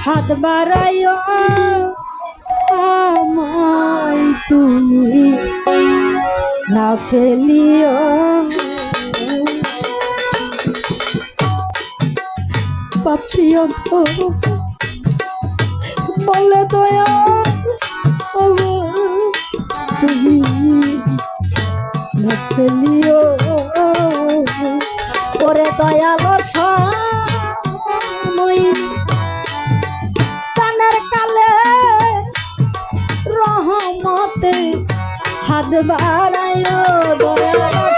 হাত বাড়াইও আমায় তুমি না ফেলিও পাপিও বলে দয়া তুমি না ফেলিও ওরে দয়ালো সময় কানের কালে রহমতে হাত বাড়াইও দয়ালো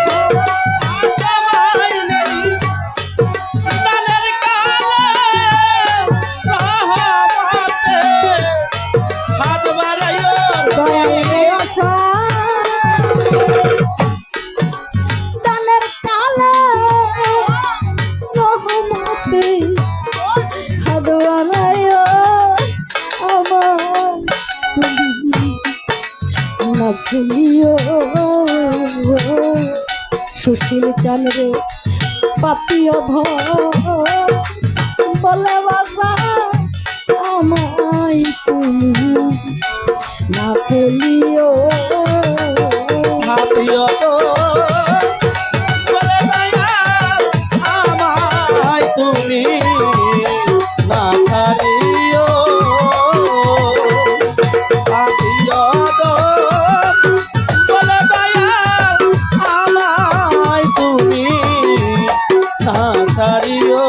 সুশীল চাঁদরে পাপিও বলে বাসা আমায় তুমি না ফেলিও পাপিও বলে দয়া আমায় তুমি না ছাড়িও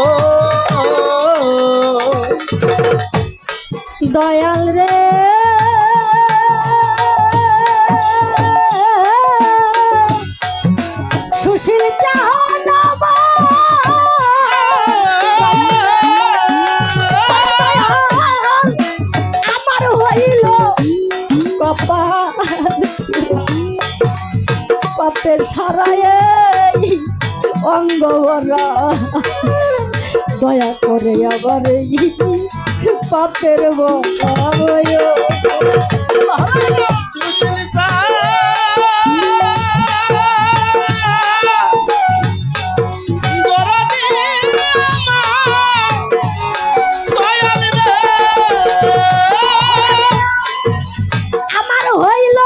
দয়াল রে সুশীল চাহনাবা আমার হইল পাপের সারায় অঙ্গবরা দয়া করে আবার পাপের বয় আমার হইল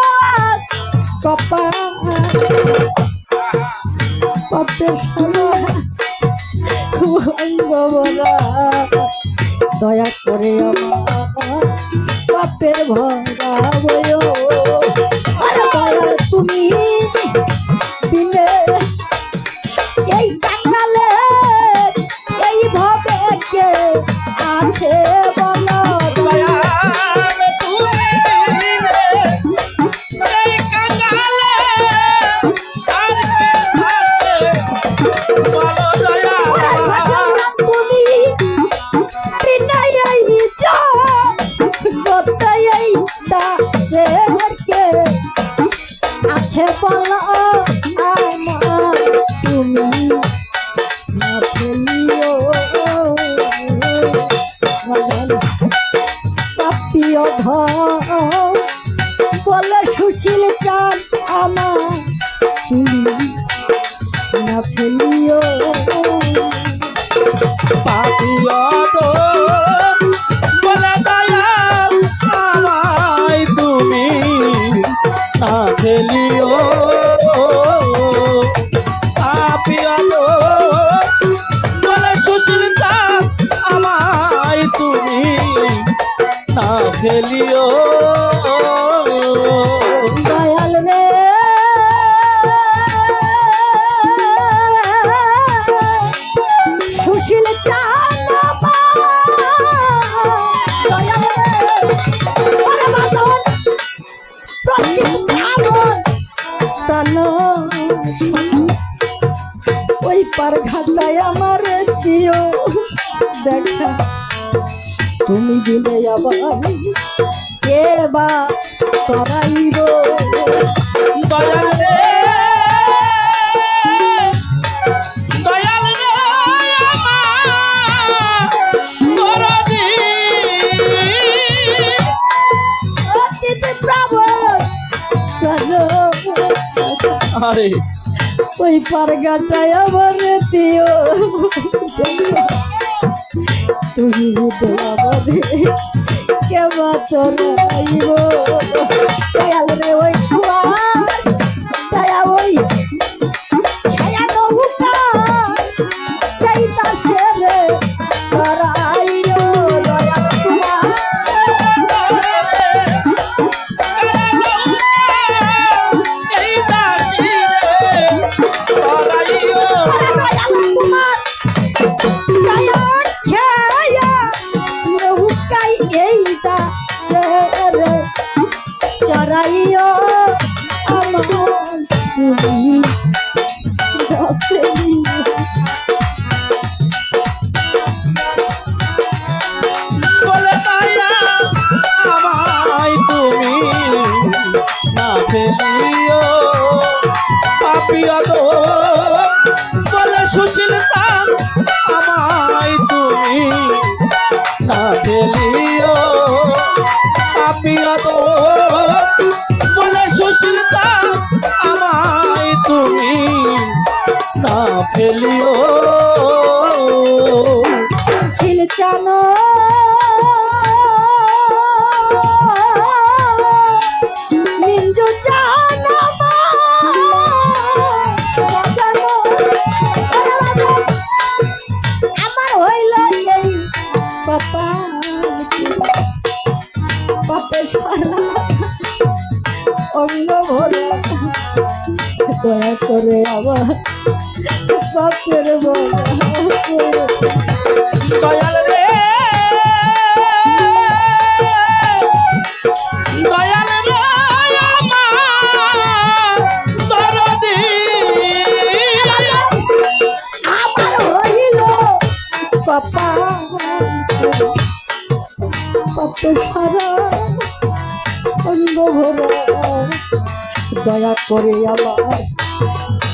পাপের সারা অঙ্গবরা দয়া করে আমার পাপের ভরা বয় দয়া তুমি দিলে এই কাঙালে এইভাবে কে আছে বলো আছে বলো আমার তুমি না ফেলিও পাপিও বলে সুশীল চাঁদ আমার তুমি না ফেলিও পাপিও বলে দয়া আমায় তুমি না ফেলিও পাপিও বলে সুশীল চাঁদ আমায় তুমি না ফেলিও দয়াল রে সুশীল চাঁদ ওই পার ঘাটায় আমার দিও দেখা তুমি দিলে আবার কে বা করাইব দয়াল রে দয়াল রে আরে ওই পারগাটায় আমার দিও তুমি তো আমারে কেবা চড়াইব দয়াল রে ওই কুয়ার দয়া ওই ছায়া নৌকা যাইতা সেরে চড়াইও দয়াল কুয়ার এই দাসী রে তরাইও দয়াল কুমার দয়া ছায়া নৌকাই এইটা সেরে চড়াইও আমার তুমি যতই বলে দয়া আমায় তুমি না ফেলিও পাপিয়া তো বলে সুশীলতা আমায় তুমি না ফেলিও পাপিয়া তো বলে সুশীলতা আমায় তুমি না ফেলিও ছিল জানো মিঞ্জু জানো জানো আমার হইল এই পাপা পাপে সারা অঙ্গ ভরা দয়া করে আবার পাপের বলা দয়াল রে দয়াল রে আমার দরদি আমার হইল পাপা পাপে সারা অঙ্গ ভরা দয়া করে আমার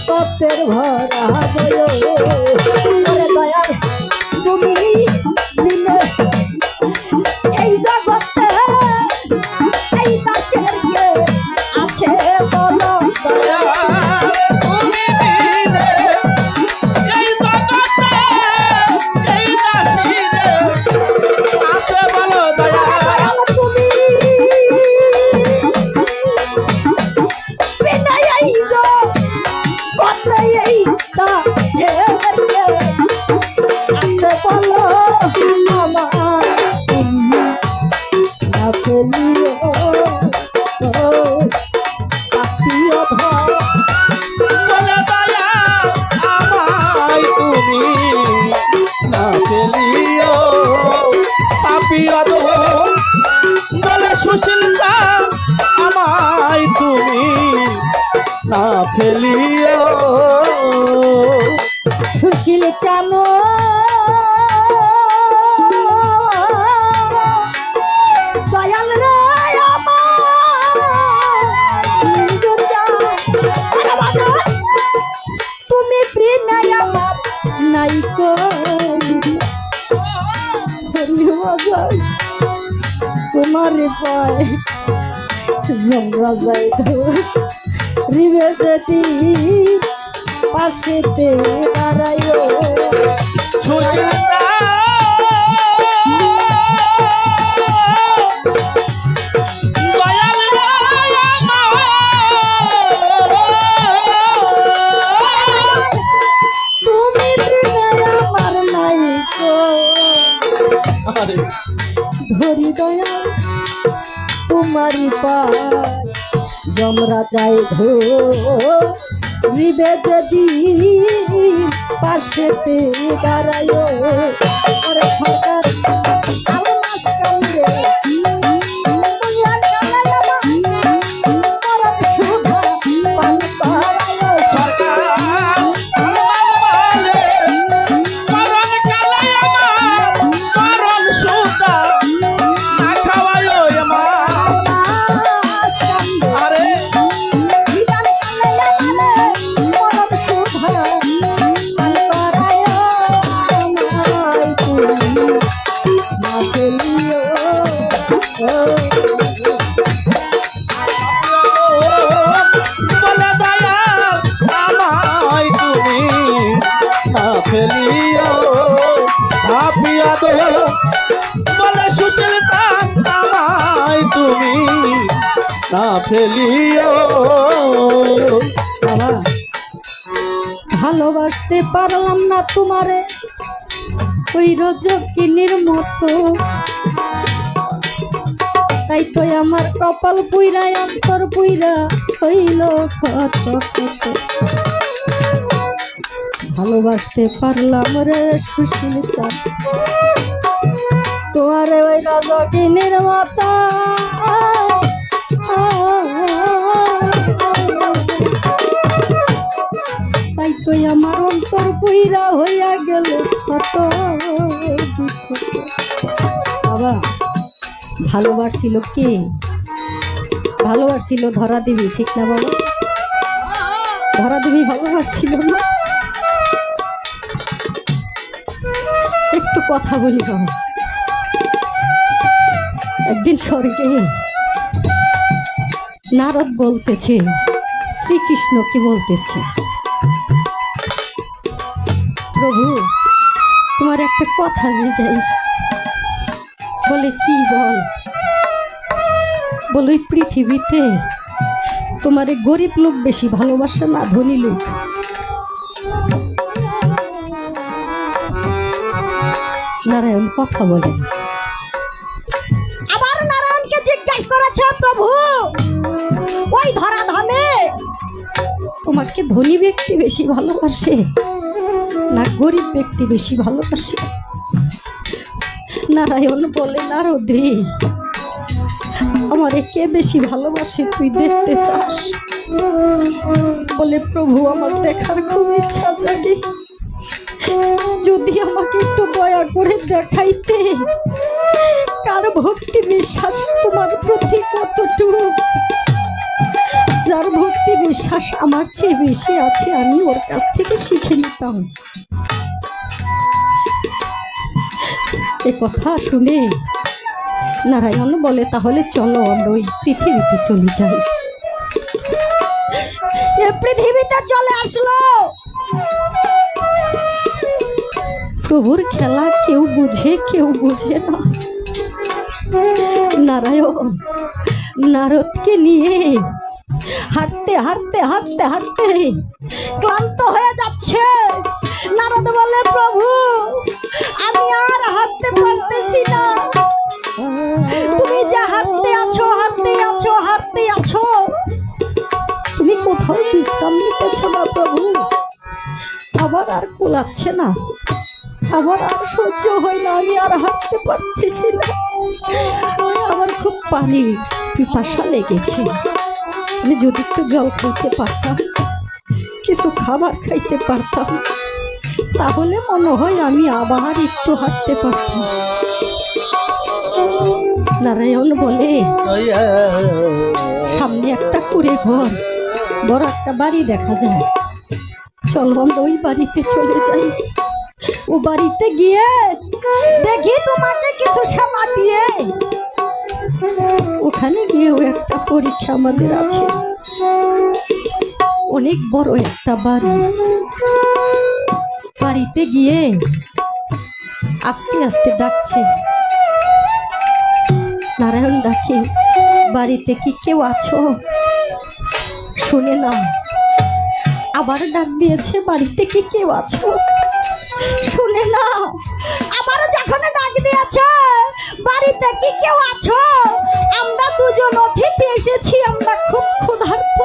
পাপের ভরা দয়া তুমি বিনে এই জগতে এই দাসের কে আছে বলো দয়া তুমি দিলে এই জগতে এই দাসী রে আছে বলো দয়া দয়াল তুমি বিনে এই জগতে এই দাসের কে আছে বলো আমার তুমি না ফেলিও আত্মীয় ধর বলে দয়া আমায় তুমি না ফেলিও পাপিয়া তো বলে সুশীলতা আমায় তুমি না ফেলিও সুশীল চানো দয়াল রে তুমি বিনয় আমার নাই তোমার পায় জমরা যাই রিবে যেটি পাশেতে দাঁড়াইও সুশীলতা দয়াল রে আমার তুমি বিনয় আমার নাই আরে ধরি দয়া তোমারি পায় জমরা যাই রিবে যদি পাশেতে দাঁড়াইও ওরে সরকার আলো নাচ কান্দে সরকার আমার বলে মরণ কালে আমার মরণ সুতা না খাওয়ায় আমার আরে আমায় তুমি না ফেলিও ভাবিয়া দো বলে সুশীলতাম আমায় তুমি না ফেলিও। বাবা ভালোবাসতে পারলাম না তোমারে ওই রজকিনীর মতো, তাই তো আমার কপাল পুইরা অন্তর পুইরা হইল কত কত। ভালোবাসতে পারলাম রে সুশীলতা তোমারে ওই রজকিনীর মতো, তাই তো আমার অন্তর পুইরা হইয়া গেল কত দুঃখ। বাবা ভালোবাসছিল কে? ভালোবাসছিল ধরা দেবী, ঠিক না বাবা? ধরা দেবী ভালোবাসছিল না? একটু কথা বলি বাবা। একদিন স্বর্গে নারদ বলতেছে, শ্রীকৃষ্ণকে বলতেছে, প্রভু তোমার একটা কথা জিজ্ঞাই। বলে কি বল? বলো এই পৃথিবীতে তোমারে গরিব লোক বেশি ভালোবাসে না ধনী লোক? নারায়ণ কথা বলেন। আবার নারায়ণকে জিজ্ঞাসা করেছে, প্রভু ওই ধরাধামে তোমাকে ধনী ব্যক্তি বেশি ভালোবাসে না গরিব ব্যক্তি বেশি ভালোবাসে? নারায়ণ বলে, নারদে আমারে কে বেশি ভালোবাসে তুই দেখতে চাস? বলে প্রভু আমার দেখার খুব ইচ্ছা জাগে, যদি আমাকে একটু দয়া করে দেখাইতে কার ভক্তি বিশ্বাস তোমার প্রতি কতটুকু। যার ভক্তি বিশ্বাস আমার চেয়ে বেশি আছে আমি ওর কাছ থেকে শিখে নিতাম। এ কথা শুনে নারায়ণ বলে, তাহলে চলো আমরা ওই পৃথিবীতে চলে যাই। এ পৃথিবীতে চলে আসলো। প্রভুর খেলা কেউ বুঝে কেউ বুঝে না। নারায়ণ নারদকে নিয়ে হাঁটতে হাঁটতে হাঁটতে হাঁটতে ক্লান্ত হয়ে যাচ্ছে। নারদ বলে, প্রভু আমি আর হাঁটতে পারতেছি না। তুমি যে হাঁটতে আছো হাঁটতে আছো হাঁটতে আছো, তুমি কোথাও বিশ্রাম নিতেছ না প্রভু। আবার আর কোলাচ্ছে না, আমার আর সহ্য হয় না, আমি আর হাঁটতে পারতেছি না। আমার খুব পানি পিপাসা লেগেছে, আমি যদি একটু জল খাইতে পারতাম, কিছু খাবার খাইতে পারতাম, তাহলে মনে হয় আমি আবার একটু হাঁটতে পারতাম। নারায়ণ বলে, সামনে একটা কুড়ে ঘর, বড় একটা বাড়ি দেখা যায়, চলো আমরা ওই বাড়িতে চলে যাই। ও বাড়িতে গিয়ে দেখি তোমাকে কিছু সেবা দিয়ে। ওখানে গিয়েও একটা পরীক্ষা আমাদের আছে, অনেক বড় একটা বাড়ি। বাড়িতে গিয়ে আস্তে আস্তে ডাকছে, নারায়ণ ডাকে, বাড়িতে কি কেউ আছো? শুনে না, আবার ডাক দিয়েছে, বাড়িতে কি কেউ আছো? শুনে না, আবার যখন ডাক দিয়েছে, বাড়িতে কি কেউ আছো? আমরা দুজন অতিথি এসেছি, আমরা খুব ক্ষুধার্ত,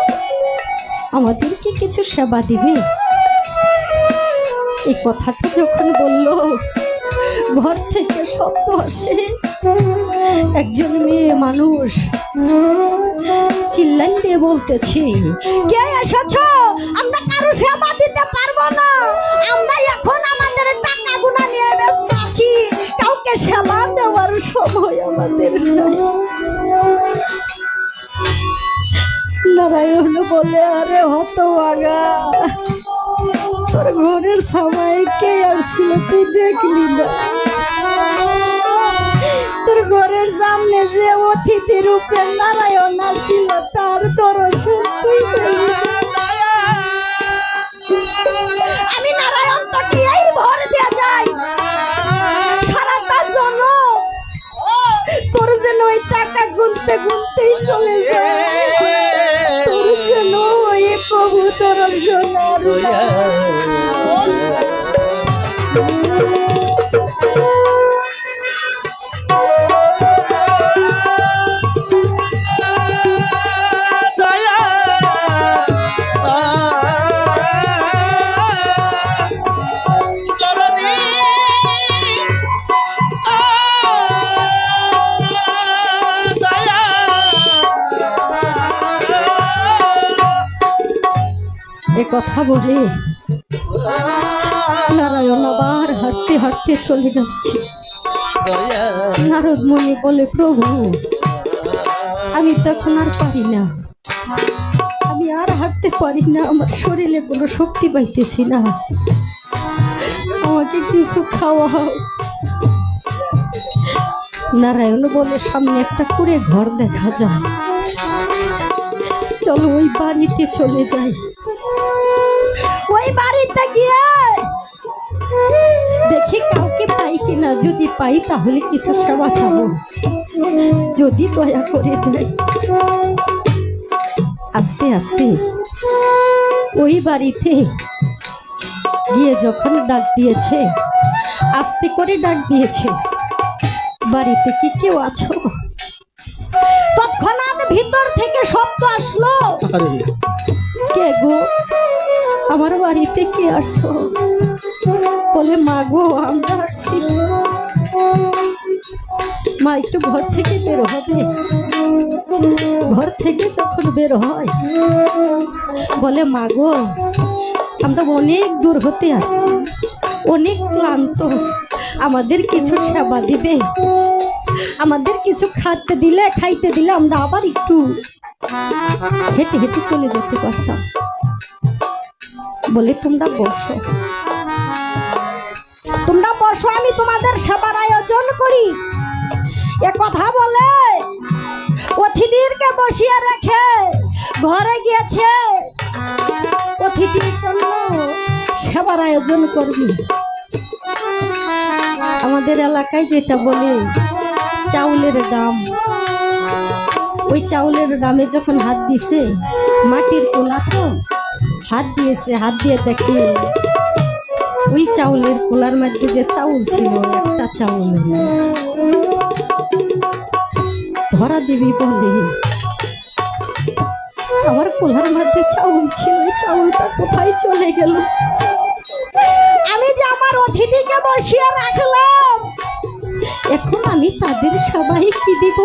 আমাদেরকে কিছু সেবা দিবে? এই কথাটা যখন বলল, ঘর থেকে শব্দ আসে, একজন মেয়ে মানুষ চিল্লান দিয়ে বলতেছি, কে এসেছো? আমরা কারো সেবা দিতে পারবো না, আমরা এখন আমাদের টাকা গুনা নিয়ে ব্যস্ত আছি, কাউকে সেবা দেওয়ার সময় আমাদের নাই। নারায়ণ বলে, আরে হতভাগা, তোর ঘরের সবাই কে আসছিল তুই দেখলি না? তোর ঘরের সামনে যে অতিথি রূপে নারায়ণ আসছিল, তার দর্শন তুই পেলি। আমি নারায়ণ তাকিয়ে এ কথা বলে নারায়ণ আবার হাঁটতে হাঁটতে চলে যাচ্ছে। নারদ মুনি বলে, প্রভু আমি তখন আর পারি না, আমি আর হাঁটতে পারি না, আমার শরীরে কোনো শক্তি পাইতেছি না, আমাকে কিছু খাওয়াও। নারায়ণ বলে, সামনে একটা করে ঘর দেখা যায়, চলো ওই বাড়িতে চলে যাই। ওই বাড়িতে গিয়ে দেখি কাউকে পাই কিনা, যদি পাই তাহলে কিছু সেবা চাবো, যদি দয়া করে দেয়। আস্তে আস্তে ওই বাড়িতে গিয়ে যখন ডাক দিয়েছে, আস্তে করে ডাক দিয়েছে, বাড়িতে কি কেউ আছো? তৎক্ষণাৎ ভিতর থেকে শব্দ আসলো, কে গো, আমার বাড়িতে কে আসছো? বলে, মা গো, আমরা আসছি। মা একটু ঘর থেকে বের হবে। ঘর থেকে যখন বের হয় বলে, মা গো, আমরা অনেক দূর হতে আসছি, অনেক ক্লান্ত, আমাদের কিছু সেবা দিবে, আমাদের কিছু খাইতে দিলে আমরা আবার একটু হেঁটে হেঁটে চলে যেতে পারতাম। বলে, তোমরা বসো, তোমরা বসো, আমি তোমাদের সেবার আয়োজন করি। এ কথা বলে অতিথিদেরকে বসিয়ে রেখে ঘরে গিয়েছে অতিথির জন্য সেবার আয়োজন করবি। আমাদের এলাকায় যেটা বলে চাউলের দাম, ওই চাউলের দামে যখন হাত দিছে, মাটির কোলা তো হাত দিয়েছে, হাত দিয়ে দেখে ওই চাউলের কোলার মধ্যে যে চাউল ছিল, একটা চাউল ধরা দিবি বলে, আমার কোলার মধ্যে চাউল ছিল, ওই চাউলটা কোথায় চলে গেল? আমি যে আমার অতিথিকে বসিয়ে রাখলাম, এখন আমি তাদের সবাই কি দিব?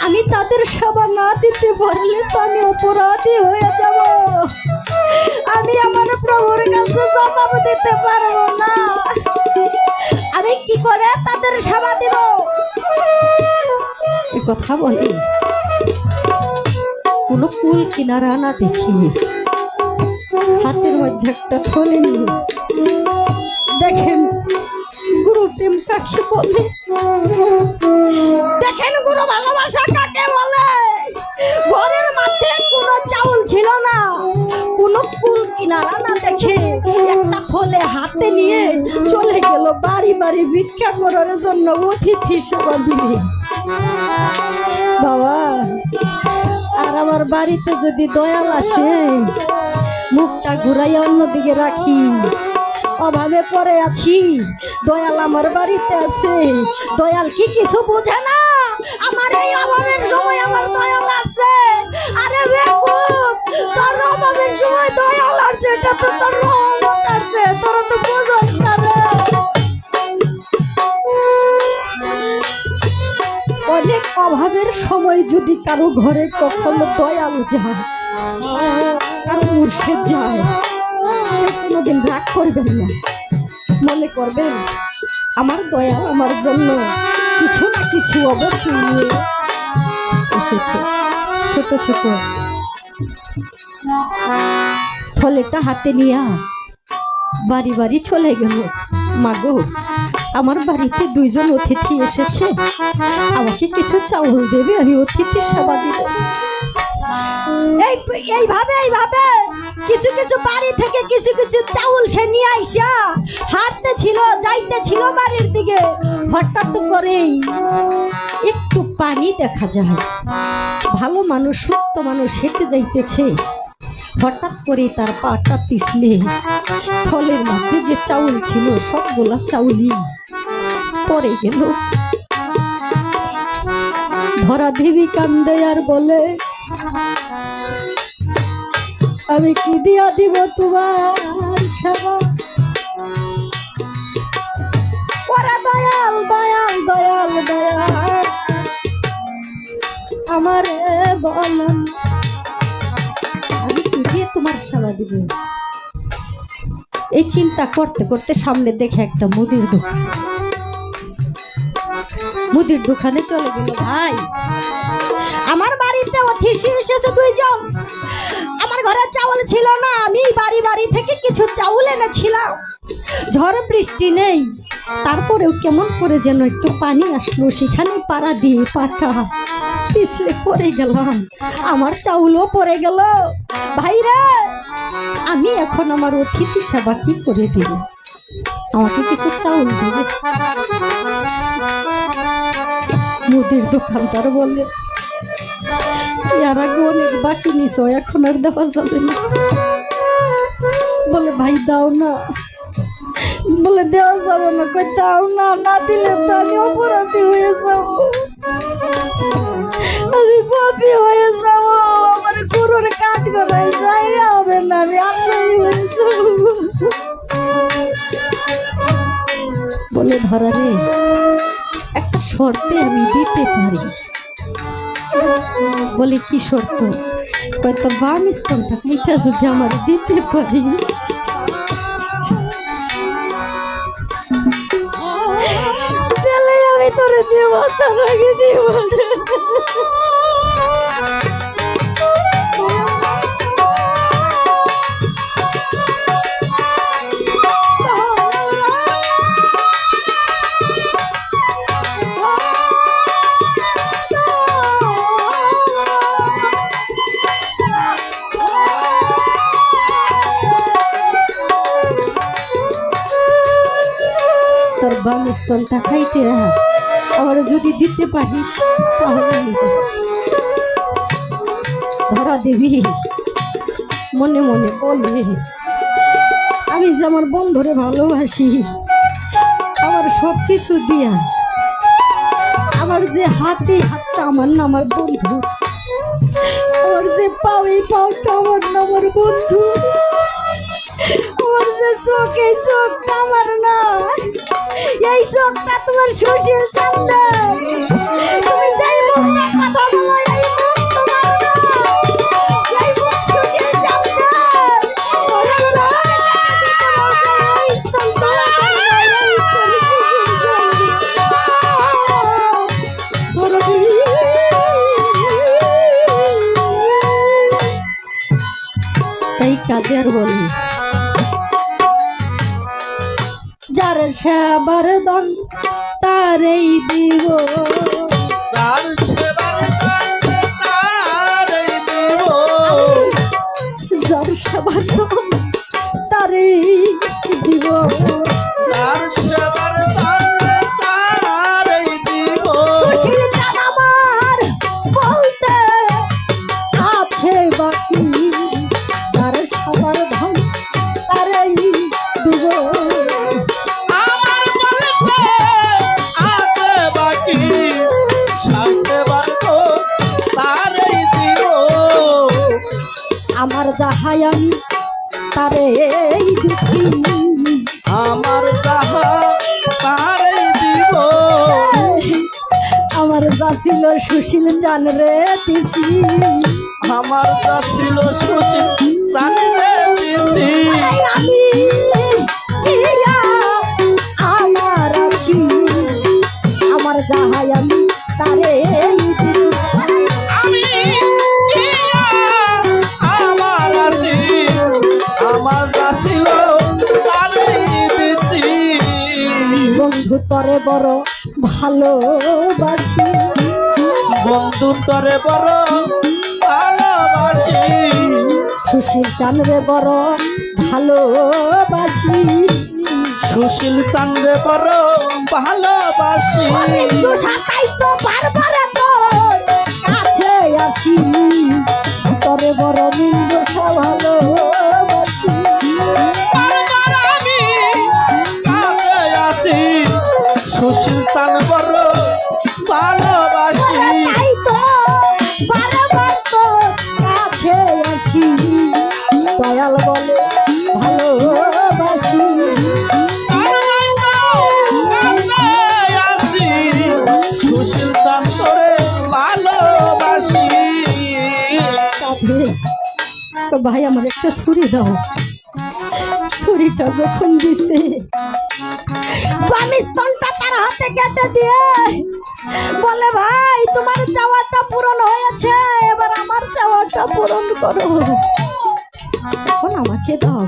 আমি তাদের সেবা না দিতে পারলে তো আমি অপরাধী হয়ে যাব, আমি আমার প্রভুর কাছে জবাব দিতে পারবো না। আমি কি করে তাদের সেবা দিব? এ কথা বলে কোনো কুল কিনারা না দেখি হাতের মধ্যে একটা থলে নিয়ে, দেখেন গুরু প্রেম কাকে বলে, দেখেন গুরু ভালোবাসা কাকে বলে। ঘরের মধ্যে কোনো চাউল ছিল না, কোনো কুল কিনারা না দেখে একটা থলে হাতে নিয়ে চলে গেল বাড়ি বাড়ি ভিক্ষা করার জন্য, অতিথি সেবা দিবে। বাবা, আর আমার বাড়িতে যদি দয়াল আসে, মুখটা ঘুরাইয়া অন্যদিকে রাখি, অভাবে পড়ে আছি, দয়াল আমার বাড়িতে আছে, দয়াল কি কিছু বোঝে না? আমার এই অভাবের সময় আমার দয়াল আছে। আরে বেকুব, তোর অভাবের সময় দয়াল আছে, এটা তো তোর রহমত আছে, তোর তো বোঝস না রে। অনেক অভাবের সময় যদি কারো ঘরে কখনো দয়াল যায়, কারো মুর্শিদ যায়, কোনোদিন রাগ করবেন না, মনে করবেন আমার দয়াল আমার জন্য কিছু না কিছু অবশ্যই নিয়ে এসেছে। ছোট ছোট থলেটা হাতে নিয়ে বাড়ি বাড়ি চলে গেল। মাগো, আমার বাড়িতে দুইজন অতিথি এসেছে, আমাকে কিছু চাউল দেবে, আমি অতিথি সেবা দিব। এইভাবে কিছু কিছু বাড়ি থেকে কিছু কিছু চাউল সে নিয়ে আইসা হাঁটতে ছিল, যাইতে ছিল বাড়ির দিকে। হঠাৎ করেই একটু পানি দেখা যায়, ভালো মানুষ, সুস্থ মানুষ হেঁটে যাইতেছে, হঠাৎ করে তার পাটা পিছলে থলের মধ্যে যে চাউল ছিল সবগুলা চাউলই পড়ে গেল। ধরা দেবী কান্দে আর বলে, আমি কি দিয়া দিব তোমার সেবা? ওরা দয়াল দয়াল দয়াল দয়াল আমারে বলেন, আমি কি দিয়ে তোমার সেবা দিব? এই চিন্তা করতে করতে সামনে দেখে একটা মুদির দোকান। মুদির দোকানে চলে গেল। ভাই, আমার বাড়িতে অতিথি এসেছে দুইজন, আমার ঘরে চাউল ছিল না, আমি বাড়ি থেকে কিছু চাউল এনেছিলাম। ঝড় বৃষ্টি নেই, তারপরেও কেমন করে যেন একটু পানি আসলো, সেখানে পাড়া দিয়ে পাটা পিছলে পড়ে গেলাম, আমার চাউলও পড়ে গেল। ভাইরা, আমি এখন আমার অতিথি সেবা কি করে দিব? আমাকে কিছু চাউল দিবে? মুদির দোকানদার বলে, এর আগে অনেক বাকি নিছ, এখন আর দেওয়া যাবে না। বলে, ভাই দাও না। বলে, দেওয়া যাবে না। কই, দাও না, না দিলে তো আমি অপরাধী হয়ে যাব, আমি পাপী হয়ে যাব, আমার গুরুর কাজ করাই জায়গা হবে না, আমি আসামি হয়ে যাব। বলে, ধরা রে, একটা শর্তে আমি দিতে পারি। বলে, কি শর্ত? কত বাম স্তনটা এটা যদি আমার দিতে পারি, তাহলে আমি তোরে দিব, তার আগে দিব। তোর বাম স্তনটা খাইতে আমার যদি দিতে পারিস তাহলে ধরা দেবী মনে মনে বলবে, আমি যে আমার বন্ধুরে ভালোবাসি, আমার সব কিছু দিয়া, আমার যে হাতে হাতটা আমার না আমার বন্ধু, আমার যে পাও এই পাওটা আমার না আমার বন্ধু, আমার যে চোখ এই চোখটা আমার না, এই চোখটা তোমার সুশীল চান্দা। তুমি যাই মুখটা কথা বলো, এই মুখ তোমার না, এই মুখ সুশীল চান্দা। তাই কাদের বলি, যার সেবার দন তারেই দিব, তার সেবার তারেই দিব, যার সেবার দন তারেই দিব, তার সেবার তারেই দিব। সুশীল চাঁদ আমার বলতে আছে বাকি, যার সেবার ধন তারেই দিব। আমার যাহাই আমি তারে দিছি, আমার যাহা তারে দিব, আমার যা ছিল সুশীল চান রে দিছি, আমার যা ছিল সুশীল চান রে দিছি। আমি আমার আছি, আমার যাহাই আমি তারে দিছি, আমি আমার আছি, আমার যা ছিল তারে দিছি। বন্ধু তরে বড় ভালোবাসি, বন্ধু তরে বড় ভালোবাসি, সুশীল চান রে বড় ভালোবাসি, সুশীল চান রে বড় ভালোবাসি। সাতাই তো বারবার তোর কাছে আসি, তরে বড় মিল ভালো ভাই আমার একটা ছুরি দাও। ছুরিটা যখন দিছে বাম স্তনটা তার হাতে কেটে দিয়ে বলে, ভাই তোমার চাওয়াটা পূরণ হয়েছে, এবার আমার চাওয়াটা পূরণ করো। এখন আমাকে দাও।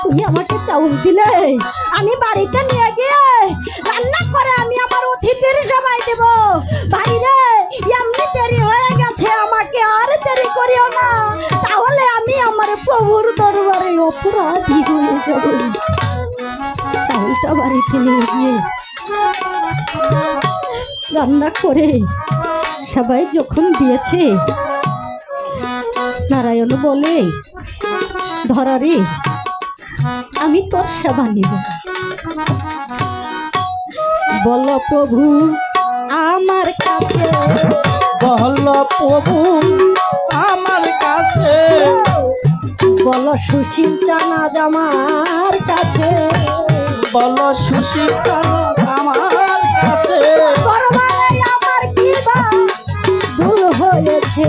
তুমি আমাকে চাউল দিলে আমি বাড়িতে নিয়ে গিয়ে রান্না করে আমি আমার অতিথির সবাই দেব। ভাই রে, এমনি দেরি হয়ে গেছে, আমাকে আর দেরি করিও না, তাহলে আমি আমার প্রভুর দরবারে অপরাধী হয়ে যাব। চাউলটা বাড়িতে নিয়ে গিয়ে রান্না করে সবাই যখন দিয়েছে, নারায়ণ বলে, ধরারে আমি তোর সেবা নিব। বল প্রভু আমার কাছে, বল প্রভু আমার কাছে, বল সুশীল চানা জামার কাছে, বল সুশীল আমার কাছে, দরবারে আমার কি বা ভুল হয়েছে,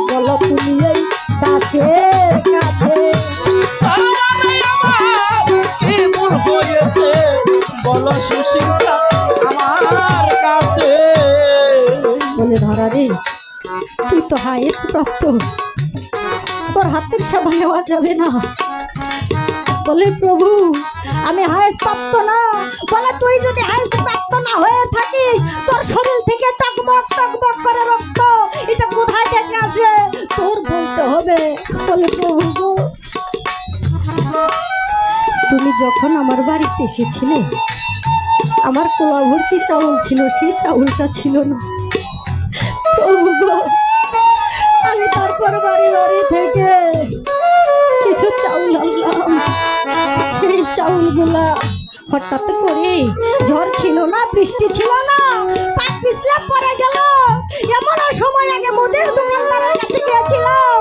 বল তুমি এই দাসের কাছে। দরবারে আমার কি ভুল হয়েছে, বল সুশীল আমার কাছে। বলে, ধরারে তুই তো হায়েস প্রাপ্ত, তোর হাতের সেবা নেওয়া যাবে না। বলে, প্রভু আমি হায়েস প্রাপ্ত না। বলে, তুই যদি হায়েস প্রাপ্ত না হয়ে থাকিস, তোর শরীর থেকে টকবক টকবক করে রক্ত, এটা কোথায় থেকে আসে তোর বলতে হবে। বলে, প্রভু গো, তুমি যখন আমার বাড়িতে এসেছিলে আমার কোলা ভর্তি চাউল ছিল, সেই চাউলটা ছিল না। প্রভু গো, আমি তারপর বাড়ি বাড়ি থেকে কিছু চাউল আনলাম। সেই চাউলগুলা হঠাৎ করে ঝড় ছিল না, বৃষ্টি ছিল না, পাট পিছলে পড়ে গেল। এমন সময় আগে মুদির দোকানদারের কাছে গিয়েছিলাম।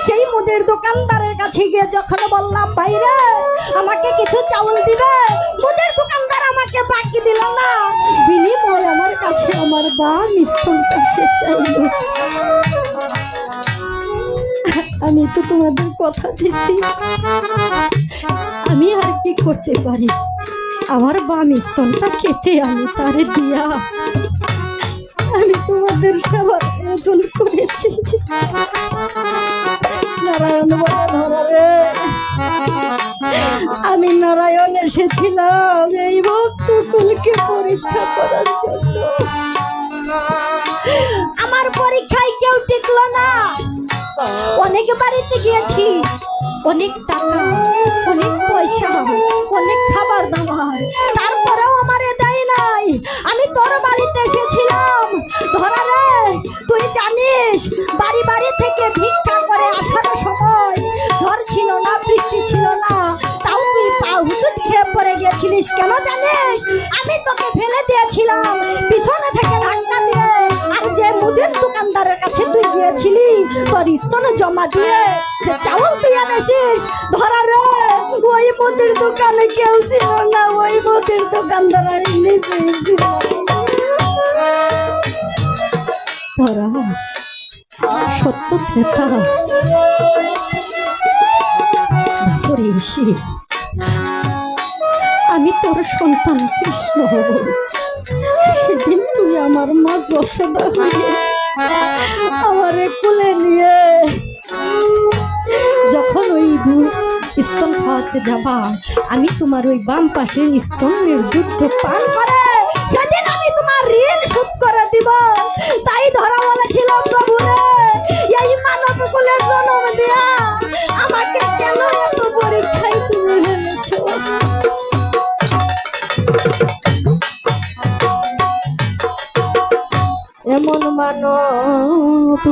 সেই মুদির দোকানদারের কাছে গিয়ে যখন বললাম, ভাইরে আমাকে কিছু চাউল দিবে, মুদির দোকানদার আমাকে বাকি দিল না, বিনিময় আমার কাছে আমার বাম স্তনটা সে চাইল। আমি তো তোমাদের কথা দিচ্ছি, আমি আর কি করতে পারি? আমার বাম স্তনটা কেটে আমি তারে দিয়া আমি তোমাদের সেবার আয়োজন করেছি। নারায়ণ বলে, ধরারে আমি নারায়ণ এসেছিলাম এই ভক্ত কুলকে পরীক্ষা করার জন্য। আমার পরীক্ষায় কেউ টিকলো না। অনেক বাড়িতে গিয়েছি, অনেক টাকা, অনেক পয়সা, অনেক খাবার দাবার, তারপরেও আমারে দেয় নাই। আমি তোর বাড়িতে এসেছিলাম। ধরারে তুই জানিস, বাড়ি বাড়ি থেকে ভিক্ষা করে আসার সময় ঝড় ছিল না, বৃষ্টি ছিল না, তাও তুই পা হুসুট খেয়ে পড়ে গেছিলিস। কেন জানিস? আমি তোকে ফেলে দিয়েছিলাম পিছনে থেকে ধাক্কা দিয়ে। আর যে মুদির দোকানদারের কাছে তুই গিয়েছিলি তোর স্তনে জমা দিয়ে যে চাউল তুই এনেছিস, ধরারে ওই মুদির দোকানে কেউ ছিল না, ওই মুদির দোকানদার নিজেই ছিল। ধরা সত্য ত্রেতা ধরে এসে আমি তোর সন্তান কৃষ্ণ হব। সেদিন তুই আমার মা যশোদা হয়ে আমারে কোলে নিয়ে যখন ওই স্তন খাওয়াতে যাবা, আমি তোমার ওই বাম পাশের স্তনের দুধ পান করে সেদিন আমি তোমার ঋণ শোধ করে দিব। তাই ধরা বলেছিল, প্রভু রে এই মানব কুলে জন্ম দিয়া আমাকে কেন এত পরীক্ষায় তুমি ফেলেছো? এমন মানব